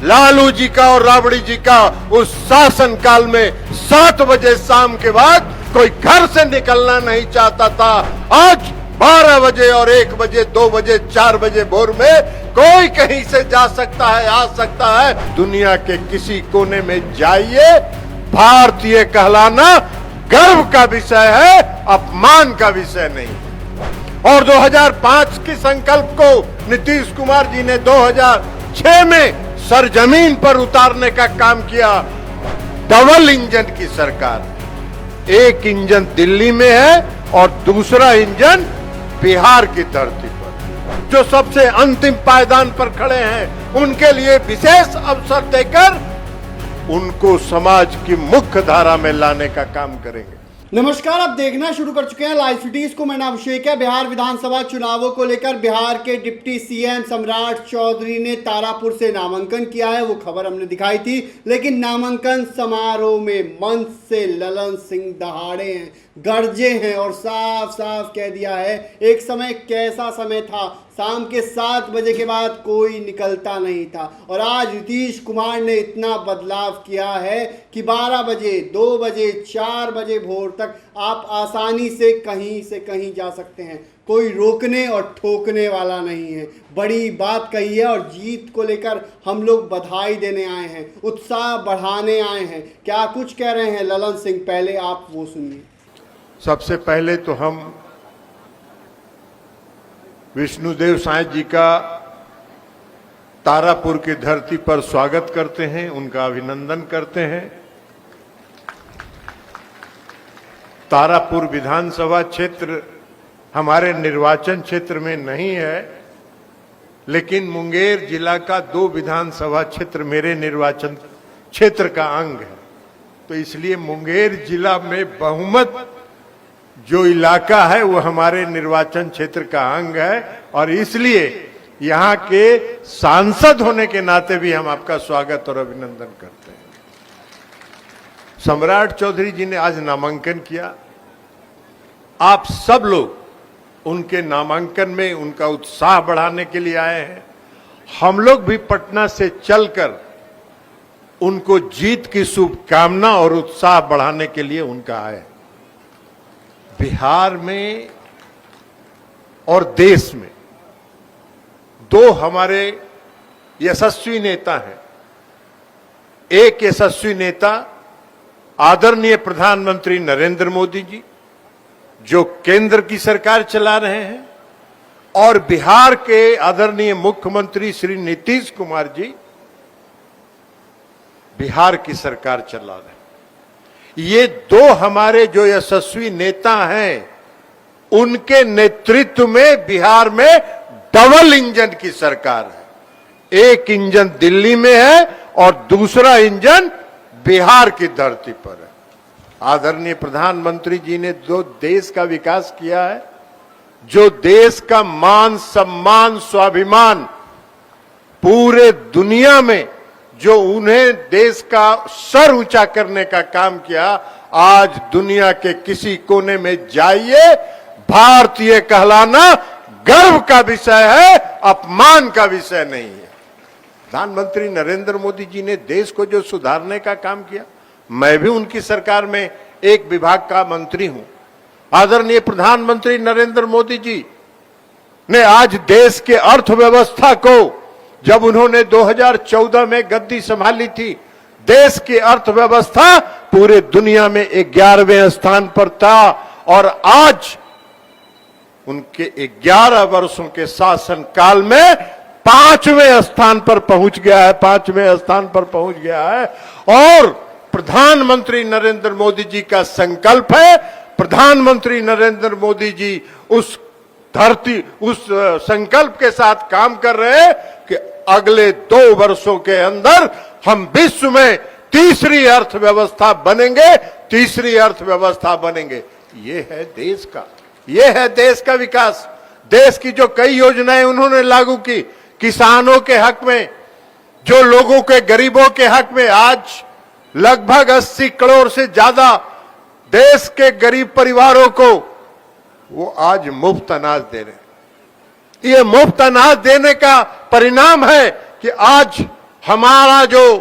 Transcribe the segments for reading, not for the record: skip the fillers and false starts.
लालू जी का और राबड़ी जी का उस शासन काल में 7 बजे शाम के बाद कोई घर से निकलना नहीं चाहता था। आज 12 बजे और 1 बजे, 2 बजे, 4 बजे भोर में कोई कहीं से जा सकता है, आ सकता है। दुनिया के किसी कोने में जाइए, भारतीय कहलाना गर्व का विषय है, अपमान का विषय नहीं। और 2005 के संकल्प को नीतीश कुमार जी ने 2006 में सरजमीन पर उतारने का काम किया। डबल इंजन की सरकार, एक इंजन दिल्ली में है और दूसरा इंजन बिहार की धरती पर। जो सबसे अंतिम पायदान पर खड़े हैं उनके लिए विशेष अवसर देकर उनको समाज की मुख्य धारा में लाने का काम करेंगे। नमस्कार, आप देखना शुरू कर चुके हैं लाइव सिटीज को। मैं नाम अभिषेक है। बिहार विधानसभा चुनावों को लेकर बिहार के डिप्टी सीएम सम्राट चौधरी ने तारापुर से नामांकन किया है, वो खबर हमने दिखाई थी। लेकिन नामांकन समारोह में मंच से ललन सिंह दहाड़े हैं, गरजे हैं और साफ साफ कह दिया है, एक समय कैसा समय था, शाम के 7 बजे के बाद कोई निकलता नहीं था। और आज नीतीश कुमार ने इतना बदलाव किया है कि 12 बजे, 2 बजे, 4 बजे भोर तक आप आसानी से कहीं जा सकते हैं। कोई रोकने और ठोकने वाला नहीं है। बड़ी बात कही है और जीत को लेकर हम लोग बधाई देने आए हैं, उत्साह बढ़ाने आए हैं। क्या कुछ कह रहे हैं ललन सिंह, पहले आप वो सुनिए। सबसे पहले तो हम विष्णुदेव साय जी का तारापुर की धरती पर स्वागत करते हैं, उनका अभिनंदन करते हैं। तारापुर विधानसभा क्षेत्र हमारे निर्वाचन क्षेत्र में नहीं है, लेकिन मुंगेर जिला का 2 विधानसभा क्षेत्र मेरे निर्वाचन क्षेत्र का अंग है। तो इसलिए मुंगेर जिला में बहुमत जो इलाका है वो हमारे निर्वाचन क्षेत्र का अंग है और इसलिए यहाँ के सांसद होने के नाते भी हम आपका स्वागत और अभिनंदन करते हैं। सम्राट चौधरी जी ने आज नामांकन किया। आप सब लोग उनके नामांकन में उनका उत्साह बढ़ाने के लिए आए हैं। हम लोग भी पटना से चलकर उनको जीत की शुभकामना और उत्साह बढ़ाने के लिए उनका आए। बिहार में और देश में 2 हमारे यशस्वी नेता हैं। एक यशस्वी नेता आदरणीय प्रधानमंत्री नरेंद्र मोदी जी, जो केंद्र की सरकार चला रहे हैं, और बिहार के आदरणीय मुख्यमंत्री श्री नीतीश कुमार जी बिहार की सरकार चला रहे हैं। ये 2 हमारे जो यशस्वी नेता हैं, उनके नेतृत्व में बिहार में डबल इंजन की सरकार है। एक इंजन दिल्ली में है और दूसरा इंजन बिहार की धरती पर है। आदरणीय प्रधानमंत्री जी ने जो देश का विकास किया है, जो देश का मान सम्मान स्वाभिमान पूरे दुनिया में जो उन्हें देश का सर ऊंचा करने का काम किया, आज दुनिया के किसी कोने में जाइए, भारतीय कहलाना गर्व का विषय है, अपमान का विषय नहीं है। प्रधानमंत्री नरेंद्र मोदी जी ने देश को जो सुधारने का काम किया, मैं भी उनकी सरकार में एक विभाग का मंत्री हूं। आदरणीय प्रधानमंत्री नरेंद्र मोदी जी ने आज देश के अर्थव्यवस्था को, जब उन्होंने 2014 में गद्दी संभाली थी, देश की अर्थव्यवस्था पूरे दुनिया में 11वें स्थान पर था और आज उनके 11 वर्षों के शासन काल में 5वें स्थान पर पहुंच गया है, 5वें स्थान पर पहुंच गया है। और प्रधानमंत्री नरेंद्र मोदी जी का संकल्प है, प्रधानमंत्री नरेंद्र मोदी जी उस संकल्प के साथ काम कर रहे हैं कि अगले 2 वर्षों के अंदर हम विश्व में तीसरी अर्थव्यवस्था बनेंगे, तीसरी अर्थव्यवस्था बनेंगे। ये है देश का, ये है देश का विकास। देश की जो कई योजनाएं उन्होंने लागू की, किसानों के हक में, जो लोगों के गरीबों के हक में, आज लगभग 80 करोड़ से ज्यादा देश के गरीब परिवारों को वो आज मुफ्त अनाज दे रहे हैं। ये मुफ्त अनाज देने का परिणाम है कि आज हमारा जो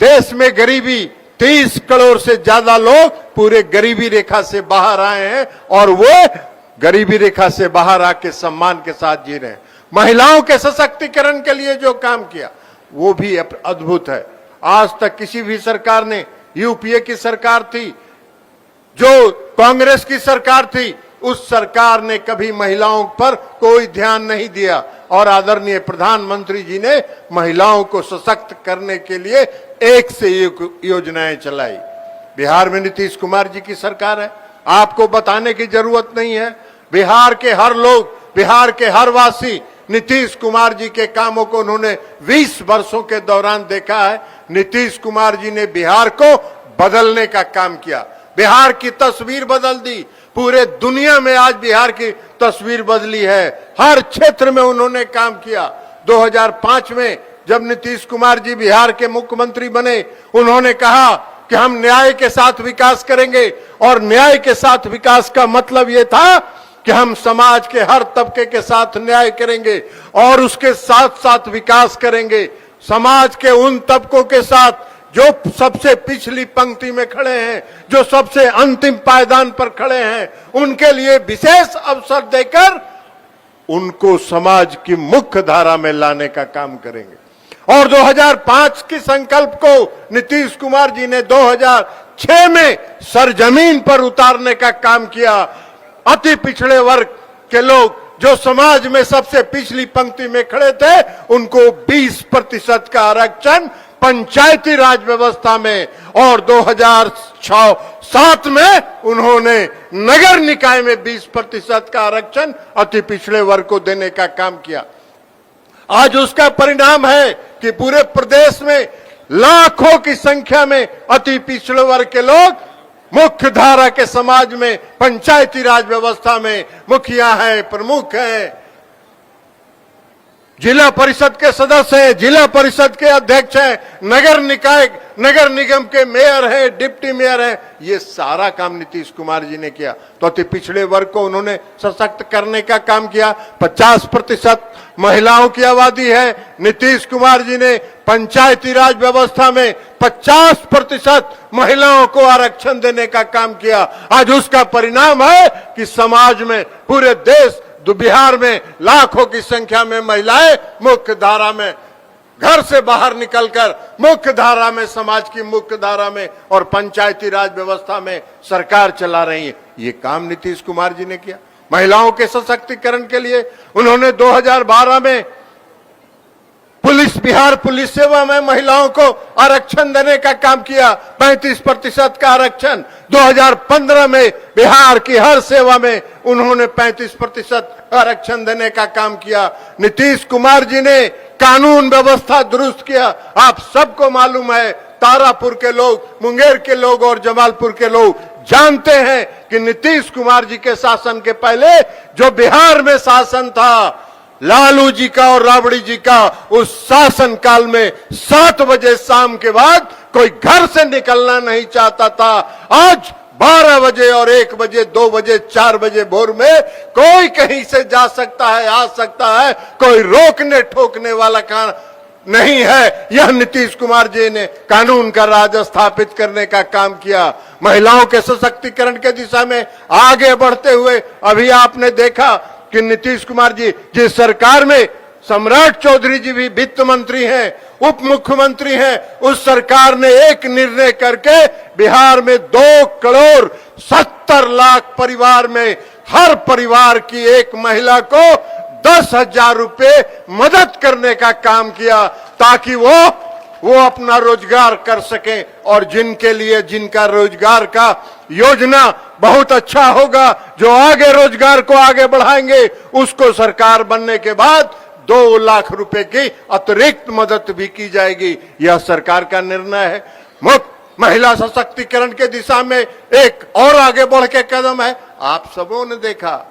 देश में गरीबी 30 करोड़ से ज्यादा लोग पूरे गरीबी रेखा से बाहर आए हैं और वो गरीबी रेखा से बाहर आके सम्मान के साथ जी रहे हैं। महिलाओं के सशक्तिकरण के लिए जो काम किया वो भी अद्भुत है। आज तक किसी भी सरकार ने, यूपीए की सरकार थी, जो कांग्रेस की सरकार थी, उस सरकार ने कभी महिलाओं पर कोई ध्यान नहीं दिया और आदरणीय प्रधानमंत्री जी ने महिलाओं को सशक्त करने के लिए एक से एक योजनाएं चलाई। बिहार में नीतीश कुमार जी की सरकार है, आपको बताने की जरूरत नहीं है। बिहार के हर लोग, बिहार के हर वासी नीतीश कुमार जी के कामों को उन्होंने 20 वर्षों के दौरान देखा है। नीतीश कुमार जी ने बिहार को बदलने का काम किया, बिहार की तस्वीर बदल दी। पूरे दुनिया में आज बिहार की तस्वीर बदली है। हर क्षेत्र में उन्होंने काम किया। 2005 में जब नीतीश कुमार जी बिहार के मुख्यमंत्री बने, उन्होंने कहा कि हम न्याय के साथ विकास करेंगे और न्याय के साथ विकास का मतलब यह था कि हम समाज के हर तबके के साथ न्याय करेंगे और उसके साथ साथ विकास करेंगे। समाज के उन तबकों के साथ जो सबसे पिछली पंक्ति में खड़े हैं, जो सबसे अंतिम पायदान पर खड़े हैं, उनके लिए विशेष अवसर देकर उनको समाज की मुख्य धारा में लाने का काम करेंगे। और 2005 के संकल्प को नीतीश कुमार जी ने 2006 में सरजमीन पर उतारने का काम किया। अति पिछड़े वर्ग के लोग जो समाज में सबसे पिछली पंक्ति में खड़े थे, उनको 20% का आरक्षण पंचायती राज व्यवस्था में और 2006-07 में उन्होंने नगर निकाय में 20% का आरक्षण अति पिछड़े वर्ग को देने का काम किया। आज उसका परिणाम है कि पूरे प्रदेश में लाखों की संख्या में अति पिछड़े वर्ग के लोग मुख्य धारा के समाज में, पंचायती राज व्यवस्था में मुखिया हैं, प्रमुख हैं, जिला परिषद के सदस्य हैं, जिला परिषद के अध्यक्ष हैं, नगर निकाय, नगर निगम के मेयर हैं, डिप्टी मेयर हैं। ये सारा काम नीतीश कुमार जी ने किया। तो अति पिछड़े वर्ग को उन्होंने सशक्त करने का काम किया। 50% महिलाओं की आबादी है। नीतीश कुमार जी ने पंचायती राज व्यवस्था में 50% महिलाओं को आरक्षण देने का काम किया। आज उसका परिणाम है कि समाज में, पूरे देश बिहार में लाखों की संख्या में महिलाएं मुख्य धारा में, घर से बाहर निकलकर मुख्य धारा में, समाज की मुख्य धारा में और पंचायती राज व्यवस्था में सरकार चला रही है। ये काम नीतीश कुमार जी ने किया। महिलाओं के सशक्तिकरण के लिए उन्होंने 2012 में बिहार पुलिस सेवा में महिलाओं को आरक्षण देने का काम किया, 35% का आरक्षण। 2015 में बिहार की हर सेवा में उन्होंने 35% आरक्षण देने का काम किया। नीतीश कुमार जी ने कानून व्यवस्था दुरुस्त किया। आप सबको मालूम है, तारापुर के लोग, मुंगेर के लोग और जमालपुर के लोग जानते हैं कि नीतीश कुमार जी के शासन के पहले जो बिहार में शासन था, लालू जी का और राबड़ी जी का, उस शासन काल में 7 बजे शाम के बाद कोई घर से निकलना नहीं चाहता था। आज 12 बजे और 1 बजे, 2 बजे, 4 बजे भोर में कोई कहीं से जा सकता है, आ सकता है। कोई रोकने ठोकने वाला काम नहीं है। यह नीतीश कुमार जी ने कानून का राज स्थापित करने का काम किया। महिलाओं के सशक्तिकरण के दिशा में आगे बढ़ते हुए अभी आपने देखा कि नीतीश कुमार जी जिस सरकार में सम्राट चौधरी जी भी वित्त मंत्री हैं, उप मुख्यमंत्री हैं, उस सरकार ने एक निर्णय करके बिहार में 2 करोड़ 70 लाख परिवार में हर परिवार की एक महिला को 10,000 रुपए मदद करने का काम किया, ताकि वो अपना रोजगार कर सके। और जिनके लिए, जिनका रोजगार का योजना बहुत अच्छा होगा, जो आगे रोजगार को आगे बढ़ाएंगे, उसको सरकार बनने के बाद 2 लाख रुपए की अतिरिक्त मदद भी की जाएगी। यह सरकार का निर्णय है। महिला सशक्तिकरण के दिशा में एक और आगे बढ़ के कदम है। आप सबों ने देखा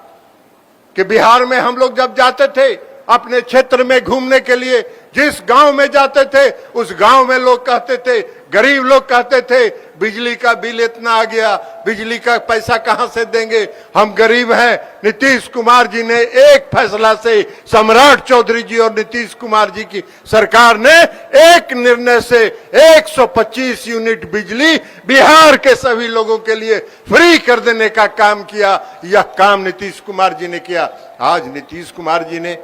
कि बिहार में हम लोग जब जाते थे अपने क्षेत्र में घूमने के लिए, जिस गांव में जाते थे उस गांव में लोग कहते थे गरीब लोग कहते थे बिजली का बिल इतना आ गया, बिजली का पैसा कहां से देंगे, हम गरीब हैं। नीतीश कुमार जी ने एक फैसला से, सम्राट चौधरी जी और नीतीश कुमार जी की सरकार ने एक निर्णय से 125 यूनिट बिजली बिहार के सभी लोगों के लिए फ्री कर देने का काम किया। यह काम नीतीश कुमार जी ने किया। आज नीतीश कुमार जी ने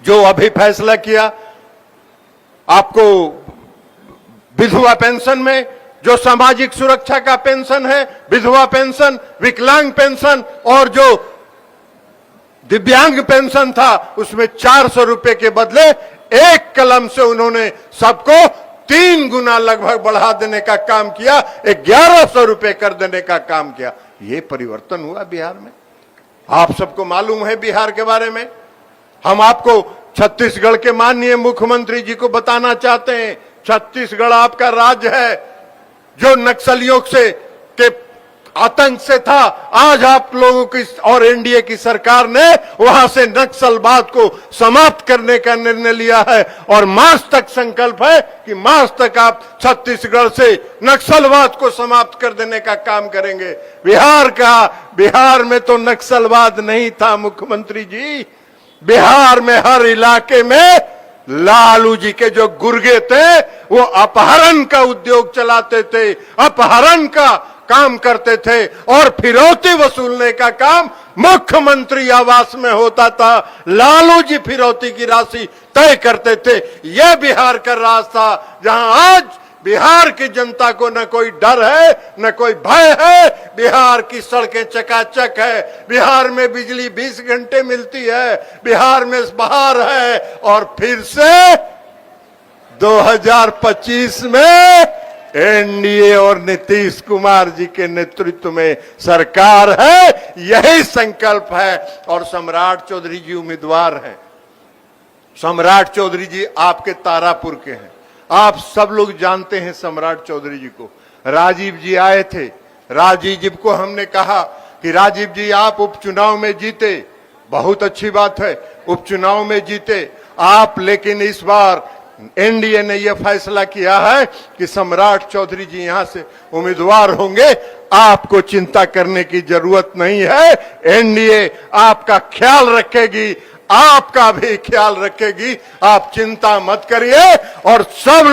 जो अभी फैसला किया, आपको विधवा पेंशन में जो सामाजिक सुरक्षा का पेंशन है, विधवा पेंशन, विकलांग पेंशन और जो दिव्यांग पेंशन था, उसमें 400 रुपए के बदले एक कलम से उन्होंने सबको 3 गुना लगभग बढ़ा देने का काम किया, 1100 रुपए कर देने का काम किया। यह परिवर्तन हुआ बिहार में। आप सबको मालूम है बिहार के बारे में। हम आपको छत्तीसगढ़ के माननीय मुख्यमंत्री जी को बताना चाहते हैं। छत्तीसगढ़ आपका राज्य है जो नक्सलियों से के आतंक से था। आज आप लोगों की और एनडीए की सरकार ने वहां से नक्सलवाद को समाप्त करने का निर्णय लिया है और मार्च तक संकल्प है कि मार्च तक आप छत्तीसगढ़ से नक्सलवाद को समाप्त कर देने का काम करेंगे। बिहार में तो नक्सलवाद नहीं था मुख्यमंत्री जी। बिहार में हर इलाके में लालू जी के जो गुर्गे थे वो अपहरण का उद्योग चलाते थे, अपहरण का काम करते थे और फिरौती वसूलने का काम मुख्यमंत्री आवास में होता था। लालू जी फिरौती की राशि तय करते थे। यह बिहार का राज था, जहां आज बिहार की जनता को न कोई डर है न कोई भय है। बिहार की सड़कें चकाचक है, बिहार में बिजली 20 घंटे मिलती है, बिहार में बहार है और फिर से 2025 में एनडीए और नीतीश कुमार जी के नेतृत्व में सरकार है। यही संकल्प है और सम्राट चौधरी जी उम्मीदवार हैं। सम्राट चौधरी जी आपके तारापुर के हैं। आप सब लोग जानते हैं सम्राट चौधरी जी को। राजीव जी आए थे। राजीव जी को हमने कहा कि राजीव जी आप उपचुनाव में जीते, बहुत अच्छी बात है, उपचुनाव में जीते आप, लेकिन इस बार एनडीए ने यह फैसला किया है कि सम्राट चौधरी जी यहां से उम्मीदवार होंगे। आपको चिंता करने की जरूरत नहीं है। एनडीए आपका ख्याल रखेगी, आपका भी ख्याल रखेगी। आप चिंता मत करिए और सब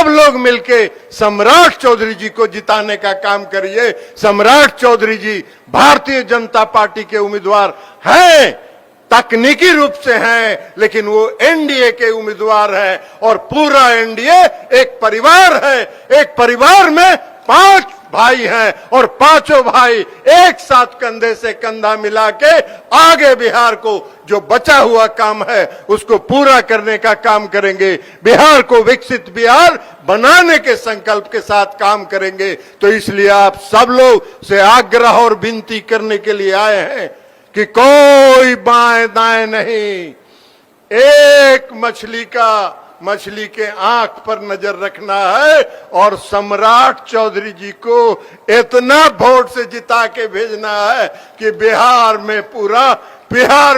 लोग मिलके सम्राट चौधरी जी को जिताने का काम करिए। सम्राट चौधरी जी भारतीय जनता पार्टी के उम्मीदवार हैं, तकनीकी रूप से हैं, लेकिन वो एनडीए के उम्मीदवार हैं और पूरा एनडीए एक परिवार है। एक परिवार में 5 भाई हैं और पांचों भाई एक साथ कंधे से कंधा मिला के आगे बिहार को जो बचा हुआ काम है उसको पूरा करने का काम करेंगे। बिहार को विकसित बिहार बनाने के संकल्प के साथ काम करेंगे। तो इसलिए आप सब लोग से आग्रह और विनती करने के लिए आए हैं कि कोई बाएं दाएं नहीं, एक मछली के आंख पर नजर रखना है और सम्राट चौधरी जी को इतना वोट से जिता के भेजना है कि बिहार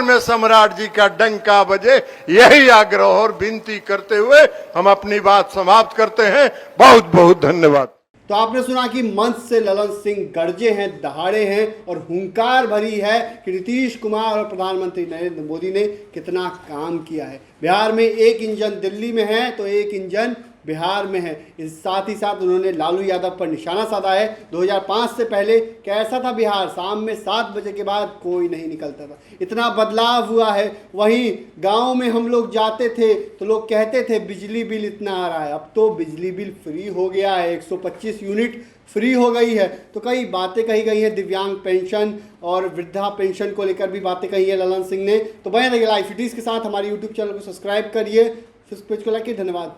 में सम्राट जी का डंका बजे। यही आग्रह और विनती करते हुए हम अपनी बात समाप्त करते हैं। बहुत बहुत धन्यवाद। तो आपने सुना कि मंच से ललन सिंह गरजे हैं, दहाड़े हैं और हुंकार भरी है कि नीतीश कुमार और प्रधानमंत्री नरेंद्र मोदी ने कितना काम किया है। बिहार में एक इंजन दिल्ली में है तो एक इंजन बिहार में है। इस साथ ही साथ उन्होंने लालू यादव पर निशाना साधा है। 2005 से पहले कैसा था बिहार? शाम में 7 बजे के बाद कोई नहीं निकलता था। इतना बदलाव हुआ है। वहीं गांव में हम लोग जाते थे तो लोग कहते थे बिजली बिल इतना आ रहा है, अब तो बिजली बिल फ्री हो गया है, 125 यूनिट फ्री हो गई है। तो कई बातें कही गई हैं, दिव्यांग पेंशन और वृद्धा पेंशन को लेकर भी बातें कही है ललन सिंह ने। तो बने रहिए लाइव सिटीज़ के साथ। हमारे यूट्यूब चैनल को सब्सक्राइब करिए, फेसबुक पेज को लाइक। धन्यवाद।